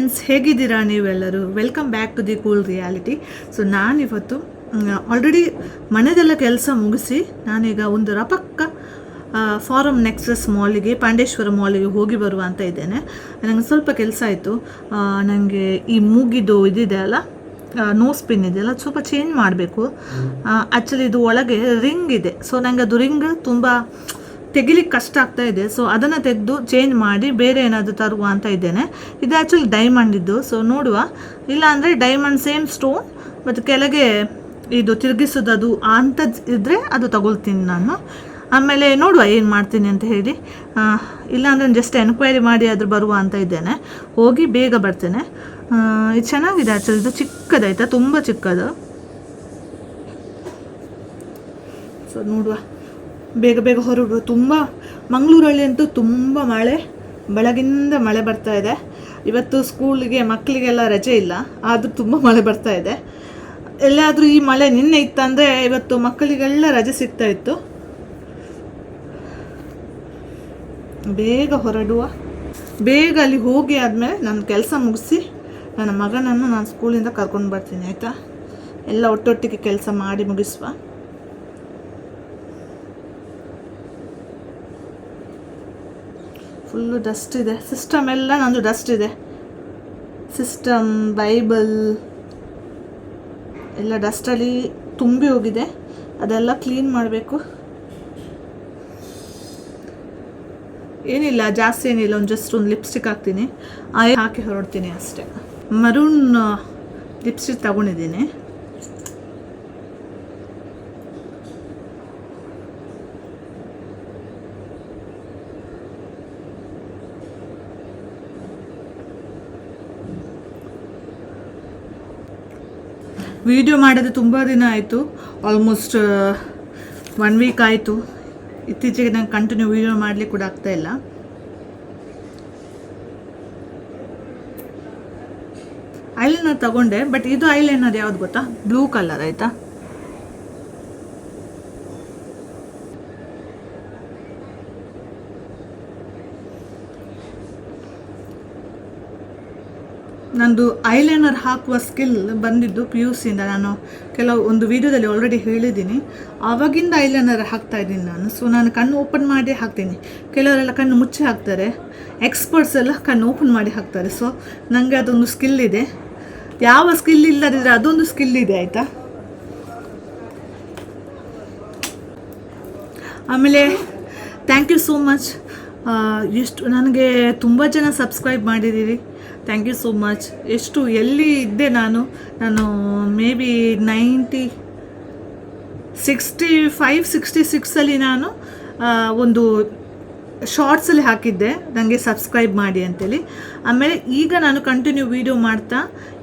Friends, ಹೇಗಿದ್ದೀರಾ ನೀವೆಲ್ಲರೂ? Welcome back to the cool reality. So ನಾನಿವತ್ತು ಆಲ್ರೆಡಿ ಮನೆದೆಲ್ಲ ಕೆಲಸ ಮುಗಿಸಿ ನಾನೀಗ ಒಂದು ರಪಕ್ಕ ಫಾರಮ್ ನೆಕ್ಸಸ್ ಮಾಲಿಗೆ, ಪಾಂಡೇಶ್ವರ ಮಾಲಿಗೆ ಹೋಗಿ ಬರುವ ಅಂತ ಇದ್ದೇನೆ. ನನಗೆ ಸ್ವಲ್ಪ ಕೆಲಸ ಆಯಿತು. ನನಗೆ ಈ ಮೂಗಿದು ಇದಿದೆ ಅಲ್ಲ, ನೋಸ್ ಪಿನ್ ಇದೆಯಲ್ಲ, ಸ್ವಲ್ಪ ಚೇಂಜ್ ಮಾಡಬೇಕು. ಆ್ಯಕ್ಚುಲಿ ಇದು ಒಳಗೆ ರಿಂಗ್ ಇದೆ. ಸೊ ನನಗೆ ಅದು ರಿಂಗ್ ತುಂಬ ತೆಗಿಲಿಕ್ಕೆ ಕಷ್ಟ ಆಗ್ತಾ ಇದೆ. ಸೊ ಅದನ್ನು ತೆಗೆದು ಚೇಂಜ್ ಮಾಡಿ ಬೇರೆ ಏನಾದರೂ ತರುವ ಅಂತ ಇದ್ದೇನೆ. ಇದು ಆ್ಯಕ್ಚುಲಿ ಡೈಮಂಡ್ ಇದ್ದು. ಸೊ ನೋಡುವ, ಇಲ್ಲ ಅಂದರೆ ಡೈಮಂಡ್ ಸೇಮ್ ಸ್ಟೋನ್ ಮತ್ತು ಕೆಳಗೆ ಇದು ತಿರುಗಿಸೋದು ಅಂಥದ್ದು ಇದ್ದರೆ ಅದು ತಗೊಳ್ತೀನಿ ನಾನು. ಆಮೇಲೆ ನೋಡುವ ಏನು ಮಾಡ್ತೀನಿ ಅಂತ ಹೇಳಿ. ಇಲ್ಲಾಂದರೆ ಜಸ್ಟ್ ಎನ್ಕ್ವೈರಿ ಮಾಡಿ ಆದರೂ ಬರುವ ಅಂತ ಇದ್ದೇನೆ. ಹೋಗಿ ಬೇಗ ಬರ್ತೇನೆ. ಇದು ಚೆನ್ನಾಗಿದೆ ಆ್ಯಕ್ಚುಲಿ. ಇದು ಚಿಕ್ಕದಾಯ್ತಾ, ತುಂಬ ಚಿಕ್ಕದು. ಸೊ ನೋಡುವ, ಬೇಗ ಬೇಗ ಹೊರಡುವ. ತುಂಬ ಮಂಗಳೂರಲ್ಲಿ ಅಂತೂ ತುಂಬ ಮಳೆ, ಬೆಳಗಿಂದ ಮಳೆ ಬರ್ತಾ ಇದೆ. ಇವತ್ತು ಸ್ಕೂಲಿಗೆ ಮಕ್ಕಳಿಗೆಲ್ಲ ರಜೆ ಇಲ್ಲ, ಆದರೂ ತುಂಬ ಮಳೆ ಬರ್ತಾ ಇದೆ. ಎಲ್ಲಾದರೂ ಈ ಮಳೆ ನಿನ್ನೆ ಇತ್ತಂದರೆ ಇವತ್ತು ಮಕ್ಕಳಿಗೆಲ್ಲ ರಜೆ ಸಿಗ್ತಾ ಇತ್ತು. ಬೇಗ ಹೊರಡುವ. ಬೇಗ ಅಲ್ಲಿ ಹೋಗಿ ಆದಮೇಲೆ ನನ್ನ ಕೆಲಸ ಮುಗಿಸಿ ನನ್ನ ಮಗನನ್ನು ನಾನು ಸ್ಕೂಲಿಂದ ಕರ್ಕೊಂಡು ಬರ್ತೀನಿ, ಆಯಿತಾ? ಎಲ್ಲ ಒಟ್ಟೊಟ್ಟಿಗೆ ಕೆಲಸ ಮಾಡಿ ಮುಗಿಸುವ. ಫುಲ್ಲು ಡಸ್ಟ್ ಇದೆ. ಸಿಸ್ಟಮ್ ಎಲ್ಲ ನಂದು ಡಸ್ಟ್ ಇದೆ. ಸಿಸ್ಟಮ್, ಬೈಬಲ್ ಎಲ್ಲ ಡಸ್ಟಲ್ಲಿ ತುಂಬಿ ಹೋಗಿದೆ. ಅದೆಲ್ಲ ಕ್ಲೀನ್ ಮಾಡಬೇಕು. ಏನಿಲ್ಲ, ಜಾಸ್ತಿ ಏನಿಲ್ಲ, ಜಸ್ಟ್ ಒಂದು ಲಿಪ್ಸ್ಟಿಕ್ ಹಾಕ್ತೀನಿ, ಹಾಕಿ ಹೊರಡ್ತೀನಿ ಅಷ್ಟೇ. ಮರೂನ್ ಲಿಪ್ಸ್ಟಿಕ್ ತಗೊಂಡಿದ್ದೀನಿ. ವಿಡಿಯೋ ಮಾಡೋದು ತುಂಬ ದಿನ ಆಯಿತು, ಆಲ್ಮೋಸ್ಟ್ 1 ವೀಕ್ ಆಯಿತು. ಇತ್ತೀಚೆಗೆ ನಂಗೆ ಕಂಟಿನ್ಯೂ ವಿಡಿಯೋ ಮಾಡಲಿಕ್ಕೆ ಕೂಡ ಆಗ್ತಾಯಿಲ್ಲ. ಐಲೈನರ್ ತಗೊಂಡೆ, ಬಟ್ ಇದು ಐಲೈನರ್ ಯಾವ್ದು ಗೊತ್ತಾ? ಬ್ಲೂ ಕಲರ್, ಆಯಿತಾ? ನಂದು ಐಲೈನರ್ ಹಾಕುವ ಸ್ಕಿಲ್ ಬಂದಿದ್ದು PUCಯಿಂದ. ನಾನು ಒಂದು ವೀಡಿಯೋದಲ್ಲಿ ಆಲ್ರೆಡಿ ಹೇಳಿದ್ದೀನಿ. ಆವಾಗಿಂದ ಐಲೈನರ್ ಹಾಕ್ತಾ ಇದ್ದೀನಿ ನಾನು. ಸೊ ನಾನು ಕಣ್ಣು ಓಪನ್ ಮಾಡಿ ಹಾಕ್ತೀನಿ. ಕೆಲವರೆಲ್ಲ ಕಣ್ಣು ಮುಚ್ಚಿ ಹಾಕ್ತಾರೆ, ಎಕ್ಸ್ಪರ್ಟ್ಸ್ ಎಲ್ಲ ಕಣ್ಣು ಓಪನ್ ಮಾಡಿ ಹಾಕ್ತಾರೆ. ಸೊ ನನಗೆ ಅದೊಂದು ಸ್ಕಿಲ್ ಇದೆ. ಯಾವ ಸ್ಕಿಲ್ ಇಲ್ಲದಿದ್ದರೆ ಅದೊಂದು ಸ್ಕಿಲ್ ಇದೆ, ಆಯಿತಾ? ಆಮೇಲೆ ಥ್ಯಾಂಕ್ ಯು ಸೋ ಮಚ್. ಎಷ್ಟು ನನಗೆ ತುಂಬ ಜನ ಸಬ್ಸ್ಕ್ರೈಬ್ ಮಾಡಿದ್ದೀರಿ. Thank you so much. ಎಲ್ಲಿ ಇದ್ದೆ ನಾನು ಮೇ ಬಿ 65-66 ನಾನು ಒಂದು ಶಾರ್ಟ್ಸಲ್ಲಿ ಹಾಕಿದ್ದೆ ನನಗೆ ಸಬ್ಸ್ಕ್ರೈಬ್ ಮಾಡಿ ಅಂತೇಳಿ. ಆಮೇಲೆ ಈಗ ನಾನು ಕಂಟಿನ್ಯೂ ವೀಡಿಯೋ ಮಾಡ್ತಾ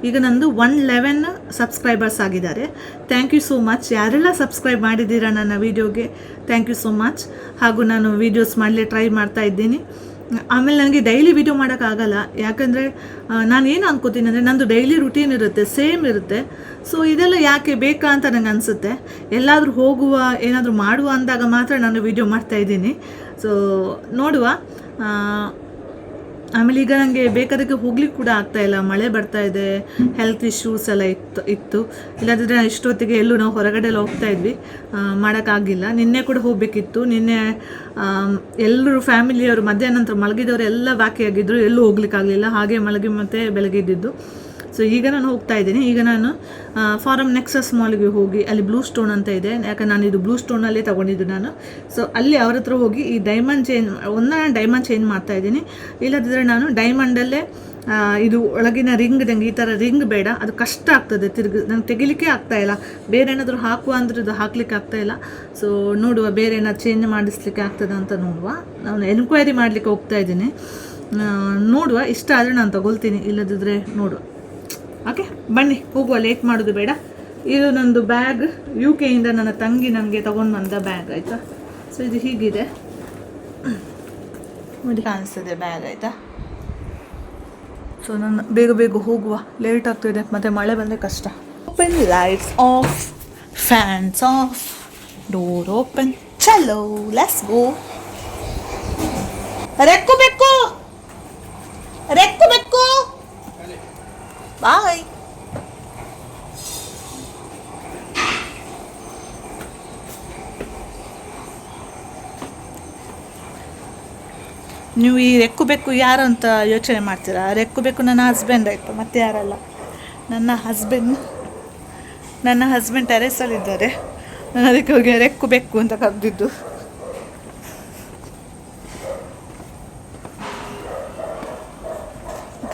ಈಗ ನಂದು 111 ಸಬ್ಸ್ಕ್ರೈಬರ್ಸ್ ಆಗಿದ್ದಾರೆ. Thank you so much. ಯಾರೆಲ್ಲ ಸಬ್ಸ್ಕ್ರೈಬ್ ಮಾಡಿದ್ದೀರಾ ನನ್ನ ವೀಡಿಯೋಗೆ, ಥ್ಯಾಂಕ್ ಯು ಸೋ ಮಚ್. ಹಾಗೂ ನಾನು ವೀಡಿಯೋಸ್ ಮಾಡಲಿ ಟ್ರೈ ಮಾಡ್ತಾ ಇದ್ದೀನಿ. ಆಮೇಲೆ ನನಗೆ ಡೈಲಿ ವೀಡಿಯೋ ಮಾಡೋಕ್ಕಾಗಲ್ಲ, ಯಾಕಂದರೆ ನಾನೇನು ಅನ್ಕೋತೀನಿ ಅಂದರೆ ನಂದು ಡೈಲಿ ರುಟೀನ್ ಇರುತ್ತೆ, ಸೇಮ್ ಇರುತ್ತೆ. ಸೊ ಇದೆಲ್ಲ ಯಾಕೆ ಬೇಕಾ ಅಂತ ನನಗೆ ಅನಿಸುತ್ತೆ. ಎಲ್ಲಾದರೂ ಹೋಗುವ, ಏನಾದರೂ ಮಾಡುವ ಅಂದಾಗ ಮಾತ್ರ ನಾನು ವೀಡಿಯೋ ಮಾಡ್ತಾಯಿದ್ದೀನಿ. ಸೊ ನೋಡುವ. ಆಮೇಲೆ ಈಗ ನನಗೆ ಬೇಕಾದಕ್ಕೆ ಹೋಗ್ಲಿಕ್ಕೆ ಕೂಡ ಆಗ್ತಾಯಿಲ್ಲ, ಮಳೆ ಬರ್ತಾ ಇದೆ, ಹೆಲ್ತ್ ಇಶ್ಯೂಸ್ ಎಲ್ಲ ಇತ್ತು. ಇಲ್ಲಾಂದರೆ ಇಷ್ಟೊತ್ತಿಗೆ ಎಲ್ಲೂ ನಾವು ಹೊರಗಡೆ ಎಲ್ಲ ಹೋಗ್ತಾ ಇದ್ವಿ, ಮಾಡೋಕ್ಕಾಗಿಲ್ಲ. ನಿನ್ನೆ ಕೂಡ ಹೋಗಬೇಕಿತ್ತು. ನಿನ್ನೆ ಎಲ್ಲರೂ ಫ್ಯಾಮಿಲಿಯವರು ಮಧ್ಯಾಹ್ನ ನಂತರ ಮಲಗಿದವರು ಎಲ್ಲ ಬಾಕಿಯಾಗಿದ್ದರು, ಎಲ್ಲೂ ಹೋಗ್ಲಿಕ್ಕಾಗಲಿಲ್ಲ. ಹಾಗೆ ಮಲಗಿ ಮತ್ತೆ ಬೆಳಗ್ಗೆ ಇದ್ದಿದ್ದು. ಸೊ ಈಗ ನಾನು ಹೋಗ್ತಾ ಇದ್ದೀನಿ. ಈಗ ನಾನು ಫಾರಮ್ ನೆಕ್ಸಸ್ ಮಾಲಿಗೆ ಹೋಗಿ, ಅಲ್ಲಿ ಬ್ಲೂ ಸ್ಟೋನ್ ಅಂತ ಇದೆ, ಯಾಕಂದ್ರೆ ನಾನು ಇದು ಬ್ಲೂ ಸ್ಟೋನಲ್ಲೇ ತೊಗೊಂಡಿದ್ದು ನಾನು. ಸೊ ಅಲ್ಲಿ ಅವ್ರ ಹತ್ರ ಹೋಗಿ ಈ ಡೈಮಂಡ್ ಚೇಂಜ್ ಮಾಡ್ತಾ ಇದ್ದೀನಿ. ಇಲ್ಲದಿದ್ದರೆ ನಾನು ಡೈಮಂಡಲ್ಲೇ ಇದು ಒಳಗಿನ ರಿಂಗ್, ನಂಗೆ ಈ ಥರ ರಿಂಗ್ ಬೇಡ, ಅದು ಕಷ್ಟ ಆಗ್ತದೆ, ನಂಗೆ ತೆಗಿಲಿಕ್ಕೆ ಆಗ್ತಾಯಿಲ್ಲ. ಬೇರೆ ಏನಾದರೂ ಹಾಕುವ ಅಂದರೆ ಇದು ಹಾಕ್ಲಿಕ್ಕೆ ಆಗ್ತಾಯಿಲ್ಲ. ಸೊ ನೋಡುವ, ಬೇರೆ ಏನಾದ್ರು ಚೇಂಜ್ ಮಾಡಿಸ್ಲಿಕ್ಕೆ ಆಗ್ತದೆ ಅಂತ ನೋಡುವ. ನಾನು ಎನ್ಕ್ವೈರಿ ಮಾಡಲಿಕ್ಕೆ ಹೋಗ್ತಾ ಇದ್ದೀನಿ. ನೋಡುವ, ಇಷ್ಟ ಆದರೆ ನಾನು ತಗೊಳ್ತೀನಿ, ಇಲ್ಲದಿದ್ದರೆ ನೋಡುವ. ಓಕೆ, ಬನ್ನಿ ಹೋಗುವ, ಲೇಟ್ ಮಾಡೋದು ಬೇಡ. ಇದು ನಂದು ಬ್ಯಾಗ್, UK ನನ್ನ ತಂಗಿ ನನಗೆ ತೊಗೊಂಡು ಬಂದ ಬ್ಯಾಗ್, ಆಯಿತಾ? ಸೊ ಇದು ಹೀಗಿದೆ ನೋಡಿ, ಕಾಣಿಸ್ತದೆ ಬ್ಯಾಗ್, ಆಯಿತಾ? ಸೊ ನಾನು ಬೇಗ ಬೇಗ ಹೋಗುವ, ಲೇಟ್ ಆಗ್ತಿದೆ, ಮತ್ತು ಮಳೆ ಬಂದರೆ ಕಷ್ಟ. Open, lights off, fans of, door open, ಚಲೋ ಲೆಟ್ಸ್ ಗೋ. ರೆಕ್ಕು ಬೆಕ್ಕು, ಬಾಯ್. ನೀವು ಈ ರೆಕ್ಕು ಬೆಕ್ಕು ಯಾರು ಅಂತ ಯೋಚನೆ ಮಾಡ್ತೀರಾ? ರೆಕ್ಕು ಬೆಕ್ಕು ನನ್ನ ಹಸ್ಬೆಂಡ್ ಆಯಿತು, ಮತ್ತೆ ಯಾರಲ್ಲ. ನನ್ನ ಹಸ್ಬೆಂಡ್ ಟೆರೇಸಲ್ಲಿದ್ದಾರೆ. ನಾನು ಅದಕ್ಕೆ ಹೋಗಿ ರೆಕ್ಕು ಬೆಕ್ಕು ಅಂತ ಕರೆದಿದ್ದು.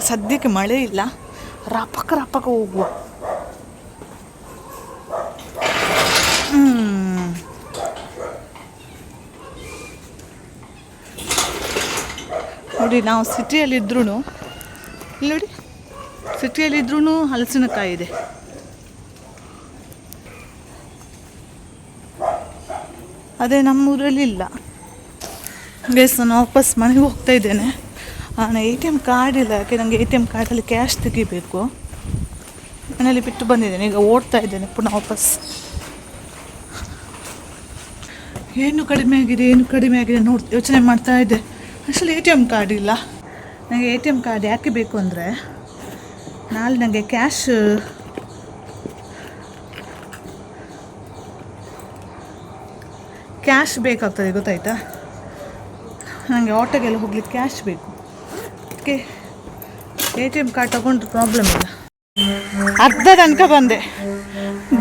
ಸದ್ಯಕ್ಕೆ ಮಳೆ ಇಲ್ಲ, ರಪಕ ಹೋಗುವ. ನೋಡಿ, ನಾವು ಸಿಟಿಯಲ್ಲಿದ್ರೂ ನೋಡಿ, ಸಿಟಿಯಲ್ಲಿದ್ರೂ ಹಲಸಿನಕಾಯಿ ಇದೆ. ಅದೇ ನಮ್ಮೂರಲ್ಲಿ ಇಲ್ಲ. ಗೈಸ್, ನಾನು ವಾಪಸ್ ಮನೆಗೆ ಹೋಗ್ತಾ ಇದ್ದೇನೆ. ನಾನು ATM ಕಾರ್ಡ್ ಇಲ್ಲ, ಯಾಕೆ ನನಗೆ ATM ಕಾರ್ಡಲ್ಲಿ ಕ್ಯಾಶ್ ತೆಗಿಬೇಕು. ಮನೇಲಿ ಬಿಟ್ಟು ಬಂದಿದ್ದೇನೆ, ಈಗ ಓಡ್ತಾ ಇದ್ದೇನೆ ಪುನಃ ವಾಪಸ್. ಏನು ಕಡಿಮೆ ಆಗಿದೆ ಯೋಚನೆ ಮಾಡ್ತಾ ಇದ್ದೆ. ಆ್ಯಕ್ಚುಲಿ ATM ಕಾರ್ಡ್ ಇಲ್ಲ. ನನಗೆ ATM ಕಾರ್ಡ್ ಯಾಕೆ ಬೇಕು ಅಂದರೆ, ನಾಳೆ ನನಗೆ ಕ್ಯಾಶ್ ಬೇಕಾಗ್ತದೆ, ಗೊತ್ತಾಯ್ತಾ? ನನಗೆ ಆಟೋಗೆಲ್ಲ ಹೋಗ್ಲಿಕ್ಕೆ ಕ್ಯಾಶ್ ಬೇಕು. ಅದಕ್ಕೆ ATM ಕಾರ್ಡ್ ತಗೊಂಡ್ರೆ ಪ್ರಾಬ್ಲಮ್ ಇಲ್ಲ. ಅರ್ಧ ತನಕ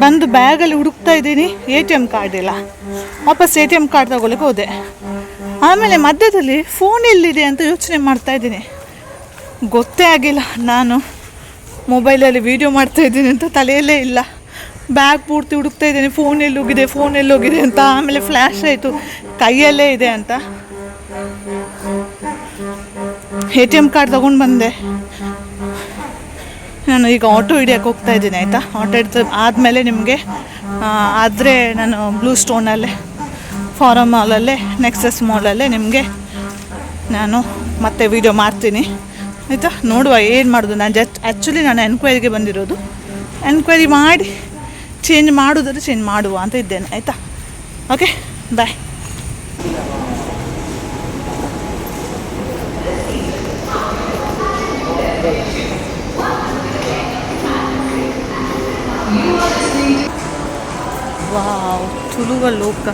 ಬಂದು ಬ್ಯಾಗಲ್ಲಿ ಹುಡುಕ್ತಾ ಇದ್ದೀನಿ, ATM ಕಾರ್ಡ್ ಇಲ್ಲ. ವಾಪಸ್ ATM ಕಾರ್ಡ್ ತಗೊಳ್ಳಿಕ್ಕೆ ಹೋದೆ. ಆಮೇಲೆ ಮಧ್ಯದಲ್ಲಿ ಫೋನ್ ಎಲ್ಲಿದೆ ಅಂತ ಯೋಚನೆ ಮಾಡ್ತಾ ಇದ್ದೀನಿ. ಗೊತ್ತೇ ಆಗಿಲ್ಲ, ನಾನು ಮೊಬೈಲಲ್ಲಿ ವೀಡಿಯೋ ಮಾಡ್ತಾ ಇದ್ದೀನಿ ಅಂತ ತಲೆಯಲ್ಲೇ ಇಲ್ಲ. ಬ್ಯಾಗ್ ಪೂರ್ತಿ ಹುಡುಕ್ತಾ ಇದ್ದೀನಿ, ಫೋನ್ ಎಲ್ಲೋಗಿದೆ ಅಂತ. ಆಮೇಲೆ ಫ್ಲ್ಯಾಶ್ ಆಯಿತು ಕೈಯಲ್ಲೇ ಇದೆ ಅಂತ. ATM ಕಾರ್ಡ್ ತೊಗೊಂಡು ಬಂದೆ. ನಾನು ಈಗ ಆಟೋ ಹಿಡಿಯೋಕ್ಕೆ ಹೋಗ್ತಾ ಇದ್ದೀನಿ, ಆಯಿತಾ? ಆಟೋ ಹಿಡಿದು ಆದಮೇಲೆ ನಿಮಗೆ ಆದರೆ ನಾನು ಬ್ಲೂ ಸ್ಟೋನಲ್ಲೇ, ಫಾರಮ್ ಮಾಲಲ್ಲೇ, ನೆಕ್ಸಸ್ ಮಾಲಲ್ಲೇ ನಿಮಗೆ ನಾನು ಮತ್ತೆ ವೀಡಿಯೋ ಮಾಡ್ತೀನಿ, ಆಯಿತಾ? ನೋಡುವ ಏನು ಮಾಡೋದು. ಆ್ಯಕ್ಚುಲಿ ನಾನು ಎನ್ಕ್ವೈರಿಗೆ ಬಂದಿರೋದು. ಎನ್ಕ್ವೈರಿ ಮಾಡಿ ಚೇಂಜ್ ಮಾಡೋದಾದ್ರೆ ಚೇಂಜ್ ಮಾಡುವ ಅಂತ ಇದ್ದೇನೆ, ಆಯಿತಾ? ಓಕೆ, ಬಾಯ್. ವಾವ್, ತುಳುವ ಲೋಕ.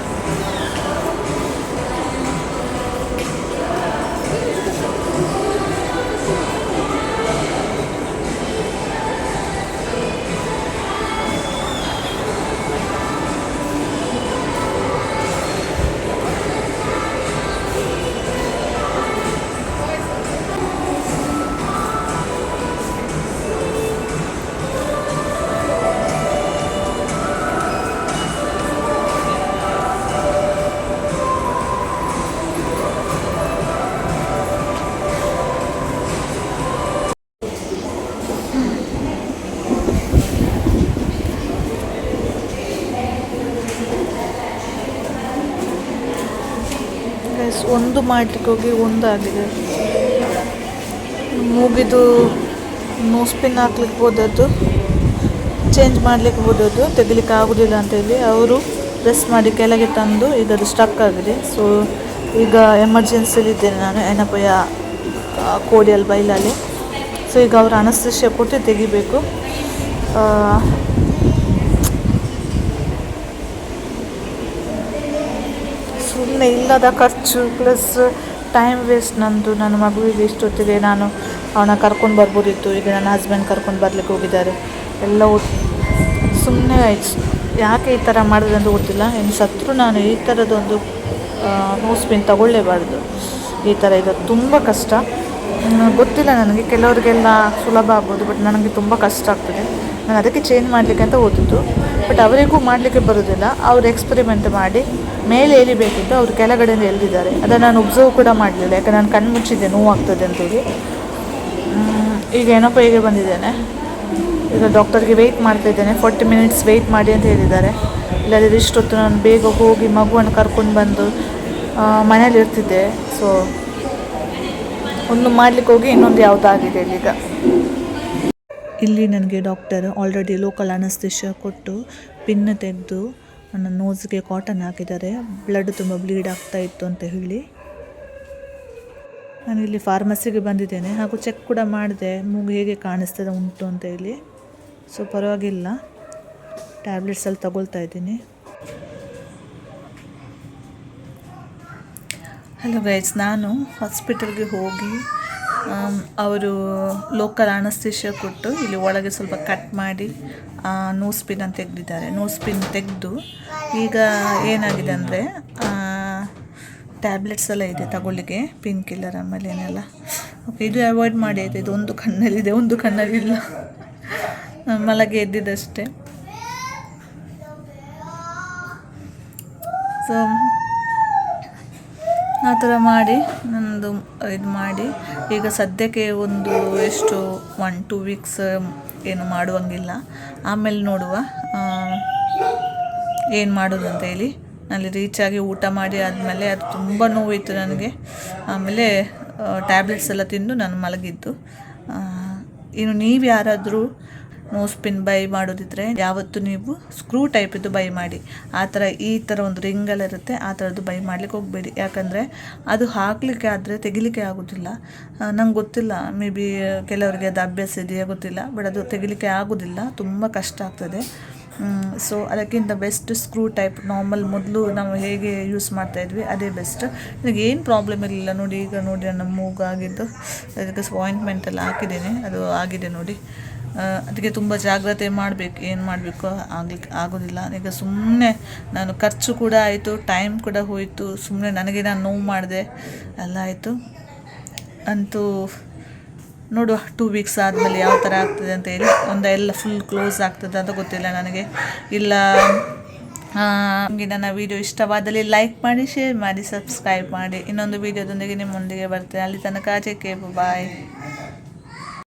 ಒಂದು ಮಾಡಲಿಕ್ಕೆ ಹೋಗಿ ಒಂದಾಗಿದೆ. ಮೂಗಿದು ನೋಸ್ ಪಿನ್ ಹಾಕ್ಲಿಕ್ಕೆ ಹೋದದ್ದು, ಚೇಂಜ್ ಮಾಡಲಿಕ್ಕೆ ಹೋದದ್ದು, ತೆಗಿಲಿಕ್ಕೆ ಆಗೋದಿಲ್ಲ ಅಂತೇಳಿ ಅವರು ಪ್ರೆಸ್ ಮಾಡಿ ಕೆಳಗೆ ತಂದು ಈಗ ಅದು ಸ್ಟಕ್ ಆಗಿದೆ. ಸೊ ಈಗ ಎಮರ್ಜೆನ್ಸಿಲಿದ್ದೇನೆ ನಾನು, ಏನಪ್ಪಯ್ಯ ಕೋಡಿಯಲ್ಲಿ ಬೈಲಲ್ಲಿ. ಸೊ ಈಗ ಅವರು ಅನಸ್ತೇಶಿಯಾ ಕೊಟ್ಟು ತೆಗಿಬೇಕು. ಸುಮ್ಮನೆ ಇಲ್ಲದ ಖರ್ಚು ಪ್ಲಸ್ ಟೈಮ್ ವೇಸ್ಟ್ ನಂದು. ನನ್ನ ಮಗುವಿಗೆ ಇಷ್ಟೊತ್ತಿಗೆ ನಾನು ಅವನ ಕರ್ಕೊಂಡು ಬರ್ಬೋದಿತ್ತು. ಈಗ ನನ್ನ ಹಸ್ಬೆಂಡ್ ಕರ್ಕೊಂಡು ಬರಲಿಕ್ಕೆ ಹೋಗಿದ್ದಾರೆ. ಎಲ್ಲ ಸುಮ್ಮನೆ ಆಯಿತು. ಯಾಕೆ ಈ ಥರ ಮಾಡೋದಂತ ಗೊತ್ತಿಲ್ಲ. ಇನ್ನು ಸತ್ರು ನಾನು ಈ ಥರದೊಂದು ನೋಸ್ ಪಿನ್ ತಗೊಳ್ಳೇಬಾರ್ದು. ಈ ಥರ ಇದು ತುಂಬ ಕಷ್ಟ. ಗೊತ್ತಿಲ್ಲ ನನಗೆ, ಕೆಲವರಿಗೆಲ್ಲ ಸುಲಭ ಆಗ್ಬೋದು, ಬಟ್ ನನಗೆ ತುಂಬ ಕಷ್ಟ ಆಗ್ತದೆ. ನಾನು ಅದಕ್ಕೆ ಚೇಂಜ್ ಮಾಡಲಿಕ್ಕೆ ಅಂತ ಓದಿದ್ದು, ಬಟ್ ಅವರಿಗೂ ಮಾಡಲಿಕ್ಕೆ ಬರೋದಿಲ್ಲ. ಅವರು ಎಕ್ಸ್ಪೆರಿಮೆಂಟ್ ಮಾಡಿ ಮೇಲೆ ಎಳಿಬೇಕಿತ್ತು, ಅವರು ಕೆಳಗಡೆಯಿಂದ ಎಳೆದಿದ್ದಾರೆ. ಅದನ್ನು ನಾನು ಒಬ್ಸರ್ವ್ ಕೂಡ ಮಾಡಲಿಲ್ಲ, ಯಾಕೆ ನಾನು ಕಣ್ಣು ಮುಚ್ಚಿದ್ದೆ ನೋವಾಗ್ತದೆ ಅಂತೇಳಿ. ಈಗ ಏನಪ್ಪ ಹೀಗೆ ಬಂದಿದ್ದೇನೆ. ಈಗ ಡಾಕ್ಟರ್ಗೆ ವೆಯ್ಟ್ ಮಾಡ್ತಾಯಿದ್ದೇನೆ. 40 ಮಿನಿಟ್ಸ್ ವೆಯ್ಟ್ ಮಾಡಿ ಅಂತ ಹೇಳಿದ್ದಾರೆ. ಇಲ್ಲದಿದ್ದರೆ ಇಷ್ಟೊತ್ತು ನಾನು ಬೇಗ ಹೋಗಿ ಮಗುವನ್ನು ಕರ್ಕೊಂಡು ಬಂದು ಮನೇಲಿ ಇರ್ತಿದ್ದೆ. ಸೊ ಒಂದು ಮಾಡಲಿಕ್ಕೆ ಹೋಗಿ ಇನ್ನೊಂದು ಯಾವುದಾಗಿದೆ ಈಗ. ಇಲ್ಲಿ ನನಗೆ ಡಾಕ್ಟರ್ ಆಲ್ರೆಡಿ ಲೋಕಲ್ ಅನಸ್ತೇಶಿಯಾ ಕೊಟ್ಟು ಪಿನ್ ತೆಗೆದು ನನ್ನ ನೋಸ್ಗೆ ಕಾಟನ್ ಹಾಕಿದ್ದಾರೆ. ಬ್ಲಡ್ ತುಂಬ ಬ್ಲೀಡ್ ಆಗ್ತಾ ಇತ್ತು ಅಂತ ಹೇಳಿ. ನಾನಿಲ್ಲಿ ಫಾರ್ಮಸಿಗೆ ಬಂದಿದ್ದೇನೆ ಹಾಗೂ ಚೆಕ್ ಕೂಡ ಮಾಡಿದೆ ಮೂಗು ಹೇಗೆ ಕಾಣಿಸ್ತದೆ ಉಂಟು ಅಂತ ಹೇಳಿ. ಸೊ ಪರವಾಗಿಲ್ಲ, ಟ್ಯಾಬ್ಲೆಟ್ಸ್ ಎಲ್ಲ ತಗೊಳ್ತಾ ಇದ್ದೀನಿ. ಹಲೋ ಗೈಸ್, ನಾನು ಹಾಸ್ಪಿಟಲ್ಗೆ ಹೋಗಿ ಅವರು ಲೋಕಲ್ ಅನಸ್ತೇಷಿಯಾ ಕೊಟ್ಟು ಇಲ್ಲಿ ಒಳಗೆ ಸ್ವಲ್ಪ ಕಟ್ ಮಾಡಿ ನೋಸ್ ಪಿನ್ ತೆಗೆದಿದ್ದಾರೆ. ನೋಸ್ ಪಿನ್ ತೆಗೆದು ಈಗ ಏನಾಗಿದೆ ಅಂದರೆ ಟ್ಯಾಬ್ಲೆಟ್ಸ್ ಎಲ್ಲ ಇದೆ ತಗೊಳ್ಳಿಕ್ಕೆ, ಪೇನ್ ಕಿಲ್ಲರ್ ಆಮೇಲೆ ಏನೆಲ್ಲ. ಓಕೆ, ಇದು ಅವಾಯ್ಡ್ ಮಾಡಿ ಆಯಿತು. ಇದು ಒಂದು ಕಣ್ಣಲ್ಲಿದೆ, ಒಂದು ಕಣ್ಣಲ್ಲಿಲ್ಲ, ಮಲಗೆ ಎದ್ದಿದ್ದಷ್ಟೇ. ಸೊ ಆ ಥರ ಮಾಡಿ ನನ್ನದು ಇದು ಮಾಡಿ ಈಗ ಸದ್ಯಕ್ಕೆ ಒಂದು ಎಷ್ಟು 1-2 ವೀಕ್ಸ್ ಏನು ಮಾಡುವಂಗಿಲ್ಲ. ಆಮೇಲೆ ನೋಡುವ ಏನು ಮಾಡೋದು ಅಂತ ಹೇಳಿ. ನಲ್ಲಿ ರೀಚಾಗಿ ಊಟ ಮಾಡಿ ಆದಮೇಲೆ ಅದು ತುಂಬ ನೋವಿತ್ತು ನನಗೆ. ಆಮೇಲೆ ಟ್ಯಾಬ್ಲೆಟ್ಸ್ ಎಲ್ಲ ತಿಂದು ನಾನು ಮಲಗಿದ್ದು. ಇನ್ನು ನೀವು ಯಾರಾದರೂ ನೋಸ್ ಪಿನ್ ಬೈ ಮಾಡೋದಿದ್ರೆ ಯಾವತ್ತು ನೀವು ಸ್ಕ್ರೂ ಟೈಪಿದ್ದು ಬೈ ಮಾಡಿ. ಈ ಥರ ಒಂದು ರಿಂಗೆಲ್ಲ ಇರುತ್ತೆ, ಆ ಥರದ್ದು ಬೈ ಮಾಡಲಿಕ್ಕೆ ಹೋಗಬೇಡಿ. ಯಾಕಂದರೆ ಅದು ಹಾಕಲಿಕ್ಕೆ ಆದರೆ ತೆಗಿಲಿಕ್ಕೆ ಆಗೋದಿಲ್ಲ. ನಂಗೆ ಗೊತ್ತಿಲ್ಲ, ಮೇ ಬಿ ಕೆಲವರಿಗೆ ಅದು ಅಭ್ಯಾಸ ಇದೆಯಾ ಗೊತ್ತಿಲ್ಲ, ಬಟ್ ಅದು ತೆಗಿಲಿಕ್ಕೆ ಆಗೋದಿಲ್ಲ, ತುಂಬ ಕಷ್ಟ ಆಗ್ತದೆ. ಸೊ ಅದಕ್ಕಿಂತ ಬೆಸ್ಟ್ ಸ್ಕ್ರೂ ಟೈಪ್ ನಾರ್ಮಲ್ ಮೊದಲು ನಾವು ಹೇಗೆ ಯೂಸ್ ಮಾಡ್ತಾಯಿದ್ವಿ ಅದೇ ಬೆಸ್ಟ್. ನನಗೆ ಏನು ಪ್ರಾಬ್ಲಮ್ ಇರಲಿಲ್ಲ ನೋಡಿ. ಈಗ ನೋಡಿ ನನ್ನ ಮೂಗಾಗಿದ್ದು, ಅದಕ್ಕೆ ಆಯಿಂಟ್ಮೆಂಟ್ ಎಲ್ಲ ಹಾಕಿದ್ದೇನೆ, ಅದು ಆಗಿದೆ ನೋಡಿ. ಅದಕ್ಕೆ ತುಂಬ ಜಾಗ್ರತೆ ಮಾಡಬೇಕು, ಏನು ಮಾಡಬೇಕು ಆಗೋದಿಲ್ಲ. ಈಗ ಸುಮ್ಮನೆ ನಾನು ಖರ್ಚು ಕೂಡ ಆಯಿತು, ಟೈಮ್ ಕೂಡ ಹೋಯಿತು, ಸುಮ್ಮನೆ ನನಗೆ ನಾನು ನೋವು ಮಾಡಿದೆ, ಎಲ್ಲ ಆಯಿತು. ಅಂತೂ ನೋಡುವ 2 ವೀಕ್ಸ್ ಆದಮೇಲೆ ಯಾವ ಥರ ಆಗ್ತದೆ ಅಂತ ಹೇಳಿ. ಎಲ್ಲ ಫುಲ್ ಕ್ಲೋಸ್ ಆಗ್ತದೆ ಅಂತ ಗೊತ್ತಿಲ್ಲ ನನಗೆ. ಇಲ್ಲ ನಿಮಗೆ ನನ್ನ ವೀಡಿಯೋ ಇಷ್ಟವಾದಲ್ಲಿ ಲೈಕ್ ಮಾಡಿ, ಶೇರ್ ಮಾಡಿ, ಸಬ್ಸ್ಕ್ರೈಬ್ ಮಾಡಿ. ಇನ್ನೊಂದು ವೀಡಿಯೋದೊಂದಿಗೆ ನಿಮ್ಮೊಂದಿಗೆ ಬರ್ತೇನೆ. ಅಲ್ಲಿ ತನಕ ಬಾಯ್.